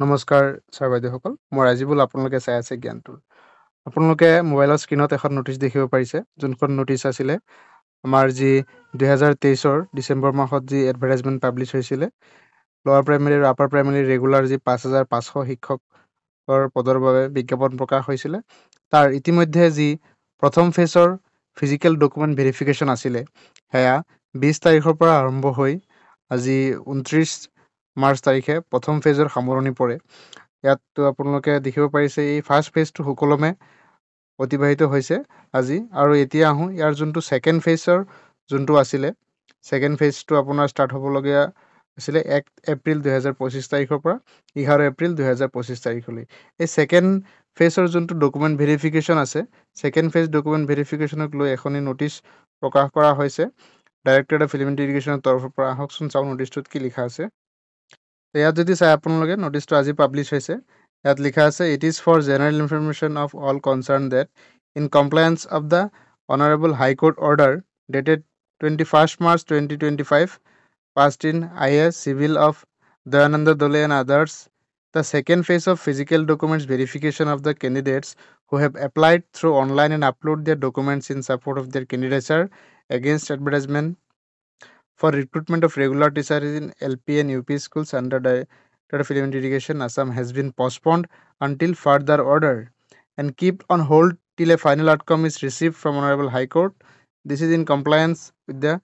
নমস্কাৰ ছাৰ বাইদেউসকল মই ৰাজীৱুল আপোনালোকে চাই আছে জ্ঞানটোৰ আপোনালোকে মোবাইলৰ স্ক্ৰীনত এখন নটিচ দেখিব পাৰিছে যোনখন নটিচ আছিলে আমাৰ যি 2023 ডিসেম্বৰ মাহত যি এডভাৰটাইজমেন্ট পাব্লিছ হৈছিলে লোৱাৰ প্ৰাইমেৰী আৰু আপাৰ প্ৰাইমেৰী ৰেগুলাৰ যি 5500 শিক্ষকৰ পদৰ বাবে বিজ্ঞাপন প্ৰকাশ হৈছিলে তাৰ ইতিমধ্যে যি প্ৰথম ফেজৰ ফিজিক্যাল ডকুমেন্ট ভেৰিফিকেশন আছিলে হেয়া 20 তাৰিখৰ পৰা আৰম্ভ হৈ আজি 29 মাৰ্চ তাৰিখে প্ৰথম ফেজৰ সামৰণি পৰে ইয়াত আপোনালোকে দেখিব পাৰিছে এই ফাৰ্ষ্ট ফেজটো সুকলমে অতিবাহিত হৈছে আজি আৰু এতিয়া আহো ইয়াৰ যোনটো সেকেন্ড ফেজৰ যোনটো আছিলে সেকেন্ড ফেজটো আপোনাৰ ষ্টাৰ্ট হ'বলগীয়া আছিলে 1 এপ্ৰিল 2025 তাৰিখৰ পৰা 11 এপ্ৰিল 2025 তাৰিখলৈ এই সেকেন্ড ফেজৰ যোনটো ডকুমেন্ট ভেৰিফিকেশন আছে সেকেন্ড ফেজ ডকুমেন্ট ভেৰিফিকেশনক লৈ এখনি নটিচ প্ৰকাশ কৰা হৈছে ডাইৰেক্টৰেট অফ ফিল্ম ইণ্টিগ্ৰেশ্যনৰ তৰফৰ পৰা আহকচোন চাওঁ নটিচটোত কি লিখা আছে ইয়াত যদি চাই আপোনালোকে নটিচটো আজি পাব্লিছ হৈছে ইয়াত লিখা আছে it is for general information of all concern that in compliance of the honourable high court order dated 21 March 2025 passed in IS Civil of Dayananda Dole and others. The second phase of physical documents verification of the candidates who have applied through online and upload their documents in support of their candidature against advertisement for recruitment of regular teachers in LP and UP schools under Directorate of Film Education Assam has been postponed until further order and kept on hold till a final outcome is received from Honorable High Court. This is in compliance with the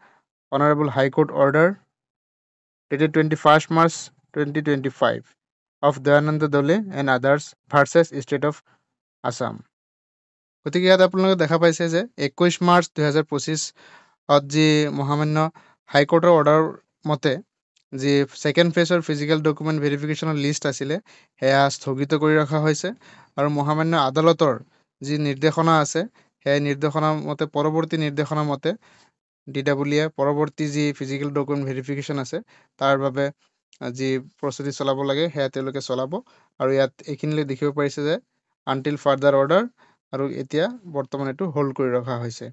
Honorable High Court order dated 21 March 2025 of Dayananda Dole and others versus State of Assam. গতিকে ইয়াত আপোনালোকে দেখা পাইছে যে 21 March 2025 যি মহামান্য হাইকোৰ্টৰ order মতে যি সেকেন্ড ফেজৰ ফিজিক্যাল ডকুমেন্ট ভেৰিফিকেশনৰ লিষ্ট আছিলে হেয়া স্থগিত কৰি ৰখা হৈছে আৰু মহামান্য আদালতৰ যি নিৰ্দেশনা আছে সেই নিৰ্দেশনা মতে পৰৱৰ্তী নিৰ্দেশনা মতে ডিডব্লিউএ পৰৱৰ্তী যি ফিজিক্যাল ডকুমেন্ট ভেৰিফিকেশন আছে তাৰ বাবে যি প্ৰস্তুতি চলাব লাগে হেয়া তেওঁলোকে চলাব আৰু ইয়াত এইখিনিলৈ দেখিব পাৰিছে যে আনটিল ফাৰ্দাৰ অৰ্ডাৰ আৰু এতিয়া বৰ্তমান এটো হোল্ড কৰি ৰখা হৈছে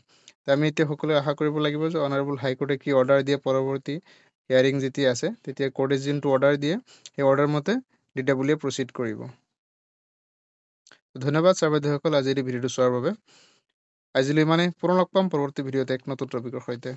আমি এতিয়া সকলোৱে আশা কৰিব লাগিব যে অনাৰেবল হাইকোৰ্টে কি অৰ্ডাৰ দিয়ে পৰৱৰ্তী হিয়াৰিং যেতিয়া আছে তেতিয়া কোৰ্টে যোনটো অৰ্ডাৰ দিয়ে সেই অৰ্ডাৰ মতে ডিডব্লিউএ প্ৰচিড কৰিব ধন্যবাদ ছাৰ বাইদেউসকল আজিৰ এই ভিডিঅ'টো চোৱাৰ বাবে আজিলৈ মানে পুনৰ লগ পাম পৰৱৰ্তী ভিডিঅ'তে এক নতুন টপিকৰ সৈতে